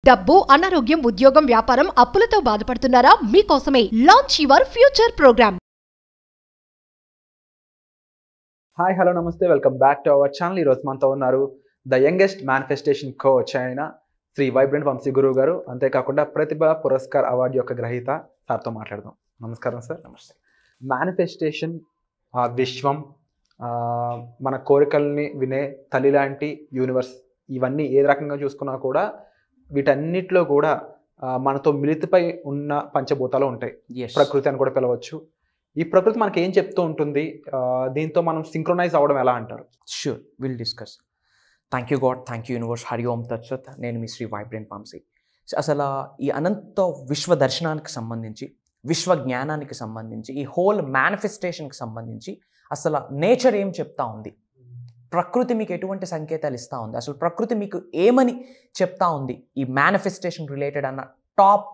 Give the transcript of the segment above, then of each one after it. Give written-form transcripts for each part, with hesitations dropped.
డబ్బు, అనారోగ్యం, ఉద్యోగం, వ్యాపారం, అప్పులతో బాధపడుతున్నారా? మీకోసమే launch your future program. Hi hello నమస్తే, welcome back to our channel. ఈరోజు మనతో ఉన్నారు ద యంగెస్ట్ మేనిఫెస్టేషన్ కోచ్ అయిన శ్రీ వైబ్రెంట్ వంశీ గురువు గారు. అంతేకాకుండా ప్రతిభ పురస్కార్ అవార్డు యొక్క గ్రహీత సార్తో మాట్లాడదాం. నమస్కారం సార్. నమస్తే. మేనిఫెస్టేషన్, విశ్వం, మన కోరికల్ని వినే తల్లి లాంటి యూనివర్స్, ఇవన్నీ ఏ రకంగా చూసుకున్నా కూడా వీటన్నిటిలో కూడా మనతో మిళితపై ఉన్న పంచభూతాలు ఉంటాయి. ప్రకృతి అని కూడా పిలవచ్చు. ఈ ప్రకృతి మనకి ఏం చెప్తూ ఉంటుంది, దీంతో మనం సింక్రొనైజ్ అవ్వడం ఎలా అంటారు? Sure, will discuss. Thank you God, thank you universe, Hari Om తత్సత్. నేను మీ శ్రీ వైబ్రెంట్ వంశీ. అసలు ఈ అనంత విశ్వ దర్శనానికి సంబంధించి, విశ్వ జ్ఞానానికి సంబంధించి, ఈ హోల్ మేనిఫెస్టేషన్కి సంబంధించి అసలు నేచర్ ఏం చెప్తా ఉంది, ప్రకృతి మీకు ఎటువంటి సంకేతాలు ఇస్తూ ఉంది, అసలు ప్రకృతి మీకు ఏమని చెప్తా ఉంది, ఈ మేనిఫెస్టేషన్ రిలేటెడ్ అన్న టాప్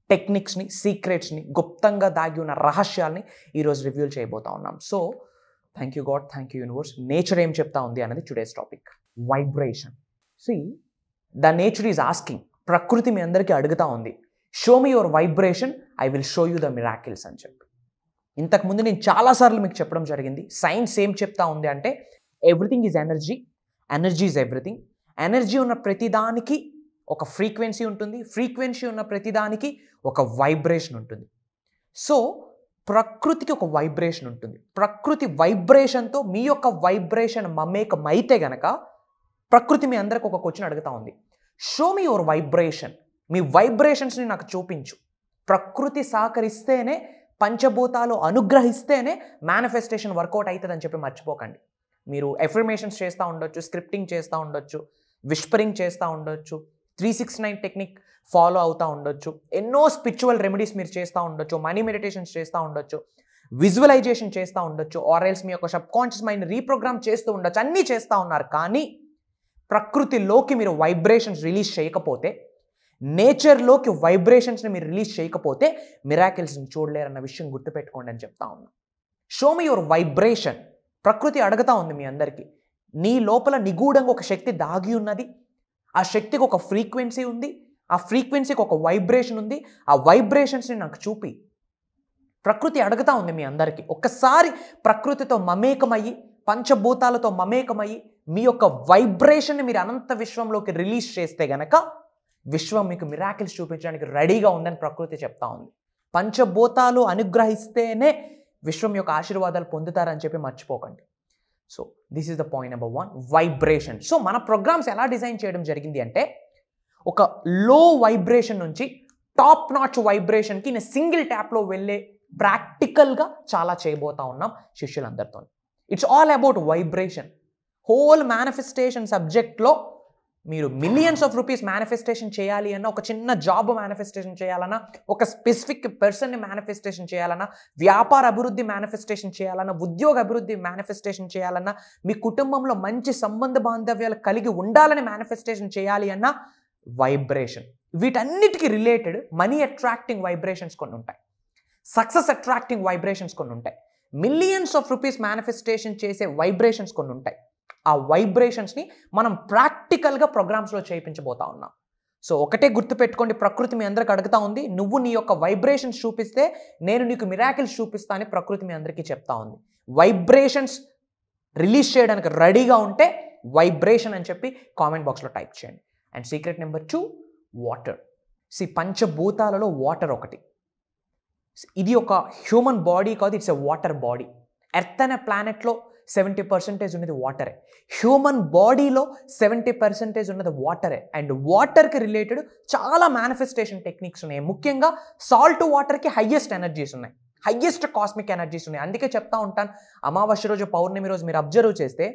టెక్నిక్స్ని, సీక్రెట్స్ని, గుప్తంగా దాగి ఉన్న రహస్యాల్ని ఈరోజు రివ్యూల్ చేయబోతా ఉన్నాం. So thank you God, thank you universe. Nature ఏం చెప్తా ఉంది అన్నది today's topic. Vibration. The nature is asking, ప్రకృతి మీ అందరికీ అడుగుతా ఉంది, show me your vibration, I will show you the miracles అని చెప్పి. ఇంతకుముందు నేను చాలాసార్లు మీకు చెప్పడం జరిగింది. సైన్స్ ఏం చెప్తా ఉంది అంటే everything is energy, energy is everything. Energy ఉన్న ప్రతిదానికి ఒక ఫ్రీక్వెన్సీ ఉంటుంది, ఫ్రీక్వెన్సీ ఉన్న ప్రతిదానికి ఒక వైబ్రేషన్ ఉంటుంది. సో ప్రకృతికి ఒక వైబ్రేషన్ ఉంటుంది. ప్రకృతి వైబ్రేషన్తో మీ యొక్క వైబ్రేషన్ మమేకమైతే గనక ప్రకృతి మీ అందరికి ఒక క్వశ్చన్ అడుగుతా ఉంది, షో మీ యువర్ వైబ్రేషన్, మీ వైబ్రేషన్స్ని నాకు చూపించు. ప్రకృతి సహకరిస్తేనే, పంచభూతాలు అనుగ్రహిస్తేనే మేనిఫెస్టేషన్ వర్కౌట్ అవుతుందని చెప్పి మర్చిపోకండి. మీరు ఎఫర్మేషన్స్ చేస్తూ ఉండొచ్చు, స్క్రిప్టింగ్ చేస్తూ ఉండొచ్చు, విస్పరింగ్ చేస్తూ ఉండొచ్చు, 369 టెక్నిక్ ఫాలో అవుతూ ఉండొచ్చు, ఎన్నో స్పిరిచువల్ రెమెడీస్ మీరు చేస్తూ ఉండొచ్చు, మనీ మెడిటేషన్స్ చేస్తూ ఉండొచ్చు, విజువలైజేషన్ చేస్తూ ఉండొచ్చు, ఆర్ఎల్స్ మీ యొక్క సబ్ కాన్షియస్ మైండ్ రీప్రోగ్రామ్ చేస్తూ ఉండొచ్చు, అన్నీ చేస్తూ ఉన్నారు. కానీ ప్రకృతిలోకి మీరు వైబ్రేషన్స్ రిలీజ్ చేయకపోతే, నేచర్లోకి వైబ్రేషన్స్ని మీరు రిలీజ్ చేయకపోతే మిరాకిల్స్ని చూడలేరన్న విషయం గుర్తుపెట్టుకోండి అని చెప్తా ఉన్నా. Show me your vibration. ప్రకృతి అడుగుతా ఉంది మీ అందరికీ, నీ లోపల నిగూఢంగా ఒక శక్తి దాగి ఉన్నది, ఆ శక్తికి ఒక ఫ్రీక్వెన్సీ ఉంది, ఆ ఫ్రీక్వెన్సీకి ఒక వైబ్రేషన్ ఉంది, ఆ వైబ్రేషన్స్ని నాకు చూపి. ప్రకృతి అడుగుతా ఉంది మీ అందరికీ. ఒక్కసారి ప్రకృతితో మమేకమయ్యి, పంచభూతాలతో మమేకమయ్యి మీ యొక్క వైబ్రేషన్ని మీరు అనంత విశ్వంలోకి రిలీజ్ చేస్తే గనక విశ్వం మీకు మిరాకిల్స్ చూపించడానికి రెడీగా ఉందని ప్రకృతి చెప్తా ఉంది. పంచభూతాలు అనుగ్రహిస్తేనే విశ్వం యొక్క ఆశీర్వాదాలు పొందుతారని చెప్పి మర్చిపోకండి. So this is the point number 1, vibration. So మన ప్రోగ్రామ్స్ ఎలా డిజైన్ చేయడం జరిగింది అంటే ఒక లో వైబ్రేషన్ నుంచి టాప్ నాచ్ వైబ్రేషన్కి నేను సింగిల్ ట్యాప్లో వెళ్ళే ప్రాక్టికల్గా చాలా చేయబోతా ఉన్నాం శిష్యులందరితో. It's all about vibration. Whole manifestation సబ్జెక్ట్లో మీరు మిలియన్స్ ఆఫ్ రూపీస్ మేనిఫెస్టేషన్ చేయాలి అన్న, ఒక చిన్న జాబ్ మేనిఫెస్టేషన్ చేయాలన్నా, ఒక స్పెసిఫిక్ పర్సన్ని మేనిఫెస్టేషన్ చేయాలన్నా, వ్యాపార అభివృద్ధి మేనిఫెస్టేషన్ చేయాలన్నా, ఉద్యోగ అభివృద్ధి మేనిఫెస్టేషన్ చేయాలన్నా, మీ కుటుంబంలో మంచి సంబంధ బాంధవ్యాలు కలిగి ఉండాలని మేనిఫెస్టేషన్ చేయాలి అన్న వైబ్రేషన్. వీటన్నిటికీ రిలేటెడ్ మనీ అట్రాక్టింగ్ వైబ్రేషన్స్ కొన్ని ఉంటాయి, సక్సెస్ అట్రాక్టింగ్ వైబ్రేషన్స్ కొన్ని ఉంటాయి, మిలియన్స్ ఆఫ్ రూపీస్ మేనిఫెస్టేషన్ చేసే వైబ్రేషన్స్ కొన్ని ఉంటాయి. ఆ వైబ్రేషన్స్ని మనం ప్రాక్టికల్గా ప్రోగ్రామ్స్లో చేయించబోతా ఉన్నాం. సో ఒకటే గుర్తుపెట్టుకోండి, ప్రకృతి మీ అందరికి అడుగుతా ఉంది, నువ్వు నీ యొక్క వైబ్రేషన్స్ చూపిస్తే నేను నీకు మిరాకిల్స్ చూపిస్తా అని ప్రకృతి మీ అందరికీ చెప్తా ఉంది. వైబ్రేషన్స్ రిలీజ్ చేయడానికి రెడీగా ఉంటే వైబ్రేషన్ అని చెప్పి కామెంట్ బాక్స్లో టైప్ చేయండి. And secret number 2, water. పంచభూతాలలో వాటర్ ఒకటి. ఇది ఒక హ్యూమన్ బాడీ కాదు, it's a water body. Earth అనే ప్లానెట్లో 70% ఉన్నది వాటరే. హ్యూమన్ బాడీలో 70% ఉన్నది వాటరే. అండ్ వాటర్కి రిలేటెడ్ చాలా మేనిఫెస్టేషన్ టెక్నిక్స్ ఉన్నాయి. ముఖ్యంగా సాల్ట్ వాటర్కి హయ్యెస్ట్ ఎనర్జీస్ ఉన్నాయి, హయ్యెస్ట్ కాస్మిక్ ఎనర్జీస్ ఉన్నాయి. అందుకే చెప్తా ఉంటాను, అమావాస్య రోజు, పౌర్ణమి రోజు మీరు అబ్జర్వ్ చేస్తే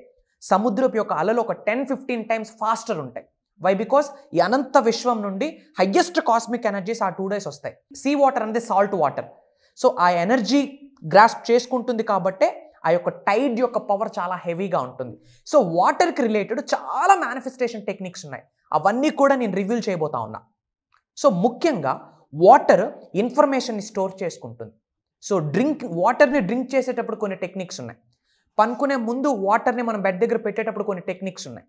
సముద్రపు యొక్క అలలు ఒక 10-15 టైమ్స్ ఫాస్టర్ ఉంటాయి. వై? బికాస్ ఈ అనంత విశ్వం నుండి హయ్యెస్ట్ కాస్మిక్ ఎనర్జీస్ ఆ 2 days వస్తాయి. సీ వాటర్ అనేది సాల్ట్ వాటర్. సో ఆ ఎనర్జీ గ్రాస్ప్ చేసుకుంటుంది కాబట్టే ఆ యొక్క టైడ్ యొక్క పవర్ చాలా హెవీగా ఉంటుంది. సో వాటర్కి రిలేటెడ్ చాలా మేనిఫెస్టేషన్ టెక్నిక్స్ ఉన్నాయి, అవన్నీ కూడా నేను రివీల్ చేయబోతా ఉన్నా. సో ముఖ్యంగా వాటర్ ఇన్ఫర్మేషన్ని స్టోర్ చేసుకుంటుంది. సో వాటర్ని డ్రింక్ చేసేటప్పుడు కొన్ని టెక్నిక్స్ ఉన్నాయి, పనుకునే ముందు వాటర్ని మనం బెడ్ దగ్గర పెట్టేటప్పుడు కొన్ని టెక్నిక్స్ ఉన్నాయి,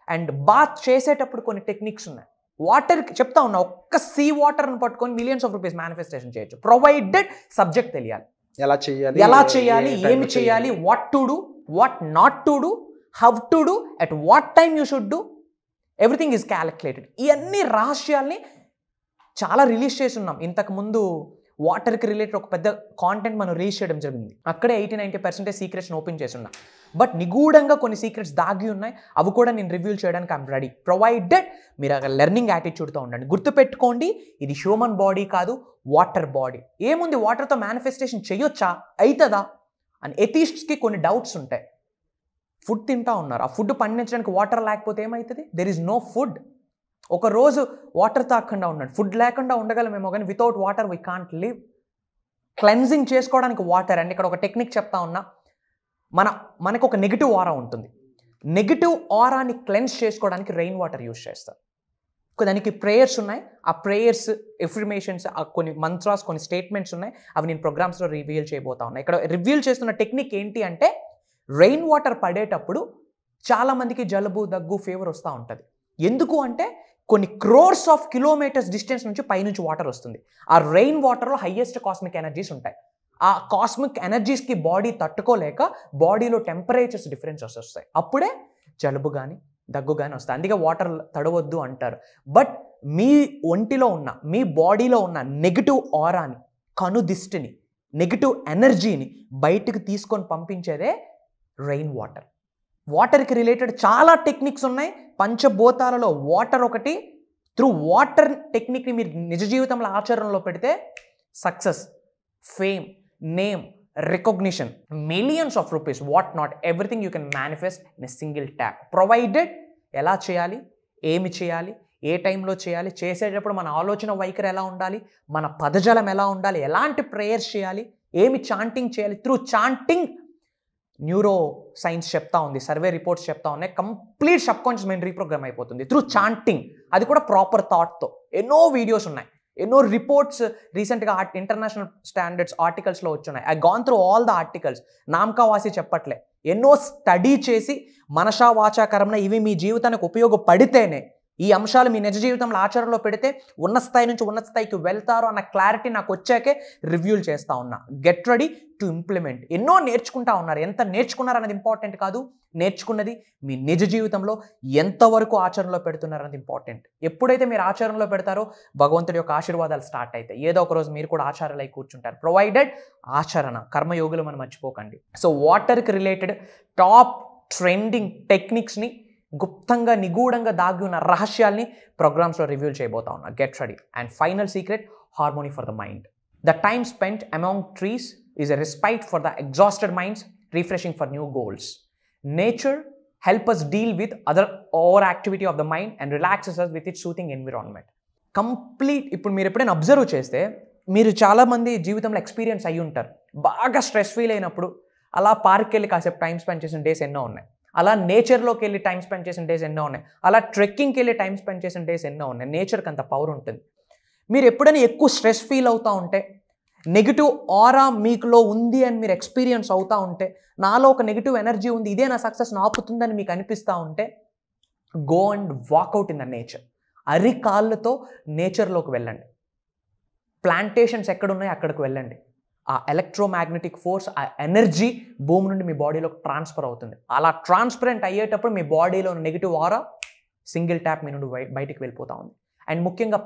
అండ్ బాత్ చేసేటప్పుడు కొన్ని టెక్నిక్స్ ఉన్నాయి. వాటర్ చెప్తా ఉన్నా, ఒక్క సీ వాటర్ని పట్టుకొని మిలియన్స్ ఆఫ్ రూపీస్ మేనిఫెస్టేషన్ చేయొచ్చు, ప్రొవైడెడ్ సబ్జెక్ట్ తెలియాలి. ఎలా చేయాలి, ఏమి చేయాలి, what to do, what not to do, how to do, at what time you should do, everything is calculated. ఇవన్నీ రహస్యాల్ని చాలా రిలీజ్ చేసి ఉన్నాం. ఇంతకుముందు వాటర్కి రిలేటెడ్ ఒక పెద్ద కాంటెంట్ మనం రిలీజ్ చేయడం జరిగింది. అక్కడే 80-90% సీక్రెట్స్ని ఓపెన్ చేసి ఉన్నా. బట్ నిగూఢంగా కొన్ని సీక్రెట్స్ దాగి ఉన్నాయి, అవి కూడా నేను రివ్యూ చేయడానికి ఐమ్ రెడీ, ప్రొవైడెడ్ మీరు అక్కడ లెర్నింగ్ యాటిట్యూడ్తో ఉండండి. గుర్తుపెట్టుకోండి, ఇది హ్యూమన్ బాడీ కాదు, వాటర్ బాడీ. ఏముంది, వాటర్తో మేనిఫెస్టేషన్ చేయొచ్చా, అవుతుందా అని ఎథీస్ట్స్కి కొన్ని డౌట్స్ ఉంటాయి. ఫుడ్ తింటా ఉన్నారు, ఆ ఫుడ్ పండించడానికి వాటర్ లేకపోతే ఏమవుతుంది? There is no food. ఒక రోజు వాటర్ తాగకుండా ఉన్నాడు, ఫుడ్ లేకుండా ఉండగలమేమో కానీ without water we can't live. Cleansing చేసుకోవడానికి వాటర్ అండి. ఇక్కడ ఒక టెక్నిక్ చెప్తా ఉన్నా. మనకు ఒక నెగిటివ్ ఆరా ఉంటుంది. నెగిటివ్ ఆరాని క్లెన్స్ చేసుకోవడానికి రెయిన్ వాటర్ యూజ్ చేస్తారు. దానికి ప్రేయర్స్ ఉన్నాయి. ఆ ప్రేయర్స్, ఎఫర్మేషన్స్, కొన్ని మంత్రాస్, కొన్ని స్టేట్మెంట్స్ ఉన్నాయి. అవి నేను ప్రోగ్రామ్స్లో రివీల్ చేయబోతా ఉన్నా. ఇక్కడ రివీల్ చేస్తున్న టెక్నిక్ ఏంటి అంటే, రెయిన్ వాటర్ పడేటప్పుడు చాలామందికి జలుబు, దగ్గు, ఫీవర్ వస్తూ ఉంటుంది. ఎందుకు అంటే కొన్ని క్రోర్స్ ఆఫ్ కిలోమీటర్స్ డిస్టెన్స్ నుంచి పైనుంచి వాటర్ వస్తుంది. ఆ రెయిన్ వాటర్లో హైయెస్ట్ కాస్మిక్ ఎనర్జీస్ ఉంటాయి. ఆ కాస్మిక్ ఎనర్జీస్కి బాడీ తట్టుకోలేక బాడీలో టెంపరేచర్స్ డిఫరెన్సెస్ వస్తాయి. అప్పుడే జలుబు కానీ దగ్గు కానీ వస్తాయి. అందుకే వాటర్ తడవద్దు అంటారు. బట్ మీ ఒంటిలో ఉన్న, మీ బాడీలో ఉన్న నెగిటివ్ ఆరాని, కనుదిష్టిని, నెగిటివ్ ఎనర్జీని బయటికి తీసుకొని పంపించేదే రెయిన్ వాటర్. వాటర్కి రిలేటెడ్ చాలా టెక్నిక్స్ ఉన్నాయి. పంచభూతాలలో వాటర్ ఒకటి. త్రూ వాటర్ టెక్నిక్ని మీరు నిజ జీవితంలో ఆచరణలో పెడితే success, fame, name, recognition, millions of rupees, what not, everything you can manifest in a single tap, provided. ఎలా చేయాలి, ఏమి చేయాలి, ఏ టైంలో చేయాలి, చేసేటప్పుడు మన ఆలోచన వైఖరి ఎలా ఉండాలి, మన పదజాలం ఎలా ఉండాలి, ఎలాంటి ప్రేయర్స్ చేయాలి, ఏమి చాంటింగ్ చేయాలి. త్రూ చాంటింగ్ న్యూరో సైన్స్ చెప్తా ఉంది, సర్వే రిపోర్ట్స్ చెప్తా ఉన్నాయి, complete sub conscious mind reprogram అయిపోతుంది త్రూ చాంటింగ్. అది కూడా ప్రాపర్ థాట్తో. ఎన్నో వీడియోస్ ఉన్నాయి, ఎన్నో రిపోర్ట్స్ రీసెంట్గా ఇంటర్నేషనల్ స్టాండర్డ్స్ ఆర్టికల్స్లో వచ్చున్నాయి. I gone through all the articles. నామకావాసి చెప్పట్లే, ఎన్నో స్టడీ చేసి మనసా వాచా కర్మణ ఇవి మీ జీవితానికి ఉపయోగపడితేనే, ఈ అంశాలు మీ నిజ జీవితంలో ఆచరణలో పెడితే ఉన్న స్థాయి నుంచి ఉన్నత స్థాయికి వెళ్తారు అన్న క్లారిటీ నాకు వచ్చాకే రివ్యూలు చేస్తూ ఉన్నా. Get ready to implement. ఎన్నో నేర్చుకుంటా ఉన్నారు. ఎంత నేర్చుకున్నారు అనేది ఇంపార్టెంట్ కాదు, నేర్చుకున్నది మీ నిజ జీవితంలో ఎంతవరకు ఆచరణలో పెడుతున్నారు అనేది ఇంపార్టెంట్. ఎప్పుడైతే మీరు ఆచరణలో పెడతారో భగవంతుడి యొక్క ఆశీర్వాదాలు స్టార్ట్ అవుతాయి. ఏదో ఒక రోజు మీరు కూడా ఆచారాలు అయి కూర్చుంటారు. ప్రొవైడెడ్ ఆచరణ, కర్మయోగులు మనం మర్చిపోకండి. సో వాటర్కి రిలేటెడ్ టాప్ ట్రెండింగ్ టెక్నిక్స్ని, గుప్తంగా నిగూఢంగా దాగి ఉన్న రహస్యాల్ని ప్రోగ్రామ్స్లో రివ్యూ చేయబోతా ఉన్నా. Get ready. And final secret, harmony for the mind. The time spent among trees is a respite for the exhausted minds, refreshing for new goals. Nature help us deal with other over activity of the mind and relaxes us with its soothing environment. Complete. ఇప్పుడు మీరు ఎప్పుడైనా observe చేస్తే, మీరు చాలామంది జీవితంలో experience అయ్యి ఉంటారు. బాగా స్ట్రెస్ ఫీల్ అయినప్పుడు అలా పార్క్కి వెళ్ళి కాసేపు టైం స్పెండ్ చేసిన డేస్ ఎన్నో ఉన్నాయి. అలా నేచర్లోకి వెళ్ళి టైం స్పెండ్ చేసిన డేస్ ఎన్నో ఉన్నాయి. అలా ట్రెక్కింగ్కి వెళ్ళి టైం స్పెండ్ చేసిన డేస్ ఎన్నో ఉన్నాయి. నేచర్కి అంత పవర్ ఉంటుంది. మీరు ఎప్పుడైనా ఎక్కువ స్ట్రెస్ ఫీల్ అవుతూ ఉంటే, నెగిటివ్ ఆరా మీకులో ఉంది అని మీరు ఎక్స్పీరియన్స్ అవుతూ ఉంటే, నాలో ఒక నెగిటివ్ ఎనర్జీ ఉంది, ఇదే నా సక్సెస్ ఆపుతుందని మీకు అనిపిస్తూ ఉంటే, go and walk out in the nature. అరికాళ్ళతో నేచర్లోకి వెళ్ళండి. ప్లాంటేషన్స్ ఎక్కడున్నాయో అక్కడికి వెళ్ళండి. ఆ ఎలక్ట్రోమాగ్నెటిక్ ఫోర్స్, ఆ ఎనర్జీ భూమి నుండి మీ బాడీలోకి ట్రాన్స్ఫర్ అవుతుంది. అలా ట్రాన్స్పరెంట్ అయ్యేటప్పుడు మీ బాడీలో నెగిటివ్ ఆరా సింగిల్ ట్యాప్ మీ నుండి బయటికి వెళ్ళిపోతూ ఉంది. అండ్ ముఖ్యంగా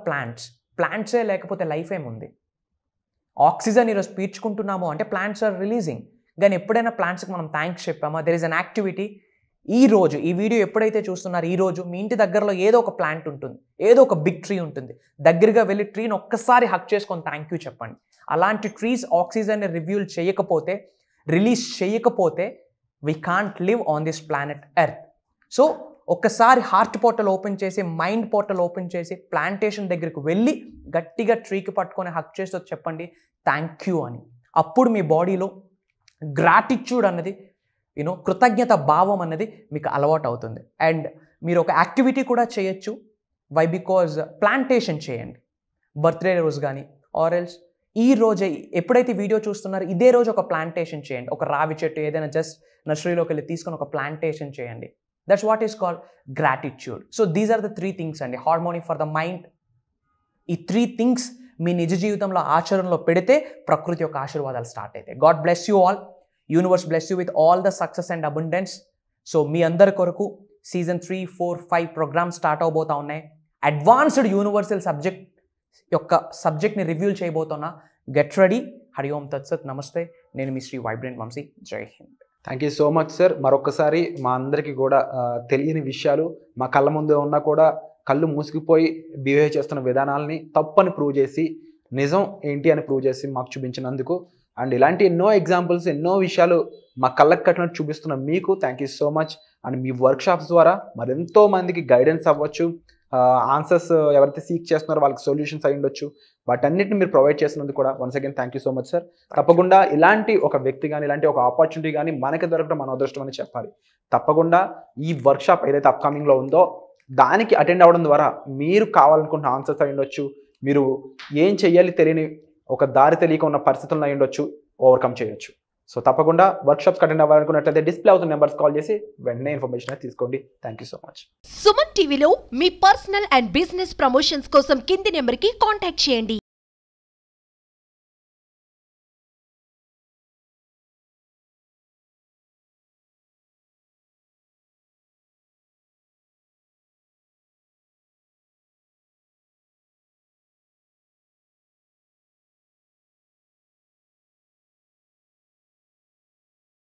ప్లాంట్సే లేకపోతే లైఫ్ ఏముంది? ఆక్సిజన్ ఈరోజు పీల్చుకుంటున్నాము అంటే ప్లాంట్స్ ఆర్ రిలీజింగ్. కానీ ఎప్పుడైనా ప్లాంట్స్కి మనం థ్యాంక్స్ చెప్పామా? There is an activity. ఈ రోజు ఈ వీడియో ఎప్పుడైతే చూస్తున్నారో, ఈ రోజు మీ ఇంటి దగ్గరలో ఏదో ఒక ప్లాంట్ ఉంటుంది, ఏదో ఒక బిగ్ ట్రీ ఉంటుంది. దగ్గరగా వెళ్ళి ట్రీని ఒక్కసారి హక్ చేసుకొని థ్యాంక్ యూ చెప్పండి. అలాంటి ట్రీస్ ఆక్సిజన్ని రిలీజ్ చేయకపోతే we can't live on this planet earth. So ఒక్కసారి హార్ట్ పోర్టల్ ఓపెన్ చేసి, మైండ్ పోర్టల్ ఓపెన్ చేసి, ప్లాంటేషన్ దగ్గరికి వెళ్ళి గట్టిగా ట్రీకి పట్టుకొని హక్ చేస్తూ చెప్పండి థ్యాంక్ యూ అని. అప్పుడు మీ బాడీలో గ్రాటిట్యూడ్ అన్నది, కృతజ్ఞత భావం అన్నది మీకు అలవాటు అవుతుంది. అండ్ మీరు ఒక యాక్టివిటీ కూడా చేయొచ్చు. వై? బికాజ్ ప్లాంటేషన్ చేయండి. బర్త్డే రోజు కానీ ఆర్ ఎల్స్ ఈ రోజే, ఎప్పుడైతే వీడియో చూస్తున్నారో ఇదే రోజు ఒక ప్లాంటేషన్ చేయండి. ఒక రావి చెట్టు ఏదైనా జస్ట్ నర్సరీలోకి వెళ్ళి తీసుకొని ఒక ప్లాంటేషన్ చేయండి. That's what is called gratitude. So these are the 3 things అండి. Harmony for the mind. ఈ 3 థింగ్స్ మీ నిజ జీవితంలో ఆచరణలో పెడితే ప్రకృతి యొక్క ఆశీర్వాదాలు స్టార్ట్ అవుతాయి. God bless you all. Universe bless you with all the success and abundance. So మీ అందరి కొరకు సీజన్ 3, 4, 5 ప్రోగ్రామ్స్ స్టార్ట్ అవబోతా ఉన్నాయి. అడ్వాన్స్డ్ యూనివర్సల్ సబ్జెక్ట్ని రివ్యూల్ చేయబోతున్నా. Get ready. హరి ఓం తత్సత్. నమస్తే. నేను మీ శ్రీ వైబ్రెంట్ వంశీ. జై Hind. Thank you so much sir. మరొకసారి మా అందరికీ కూడా తెలియని విషయాలు మా కళ్ళ ముందే ఉన్నా కూడా కళ్ళు మూసుకుపోయి బిహేవ్ చేస్తున్న విధానాలని తప్పని ప్రూవ్ చేసి నిజం ఏంటి అని ప్రూవ్ చేసి మాకు చూపించినందుకు అండ్ ఇలాంటి ఎన్నో ఎగ్జాంపుల్స్ ఎన్నో విషయాలు మా కళ్ళకు కట్టినట్టు చూపిస్తున్న మీకు thank you so much. And me workshops ద్వారా మరెంతో మందికి గైడెన్స్ అవ్వచ్చు, ఆన్సర్స్ ఎవరైతే సీక్ చేస్తున్నారో వాళ్ళకి సొల్యూషన్స్ అయి ఉండొచ్చు. వాటన్నిటిని మీరు ప్రొవైడ్ చేసినందుకు కూడా once again thank you so much sir. తప్పకుండా ఇలాంటి ఒక వ్యక్తి కానీ ఇలాంటి ఒక ఆపర్చునిటీ కానీ మనకి దొరకడం మన అదృష్టం అని చెప్పాలి. తప్పకుండా ఈ వర్క్షాప్ ఏదైతే అప్కమింగ్లో ఉందో దానికి అటెండ్ అవ్వడం ద్వారా మీరు కావాలనుకుంటున్న ఆన్సర్స్ అయి ఉండొచ్చు, మీరు ఏం చెయ్యాలి తెలియని ఒక దారి తెలియక ఉన్న పరిస్థితులను అయి ఉండొచ్చు, ఓవర్కమ్ చేయొచ్చు. సో తప్పకుండా వర్క్షాప్స్కి అటెండ్ అవ్వాలనుకున్నట్లయితే డిస్ప్లే అవుతున్న నెంబర్స్ కాల్ చేసి వెంటనే ఇన్ఫర్మేషన్ తీసుకోండి. Thank you so much. Suman టీవీలో మీ పర్సనల్ అండ్ బిజినెస్ ప్రమోషన్స్ కోసం కింది నెంబర్కి కాంటాక్ట్ చేయండి.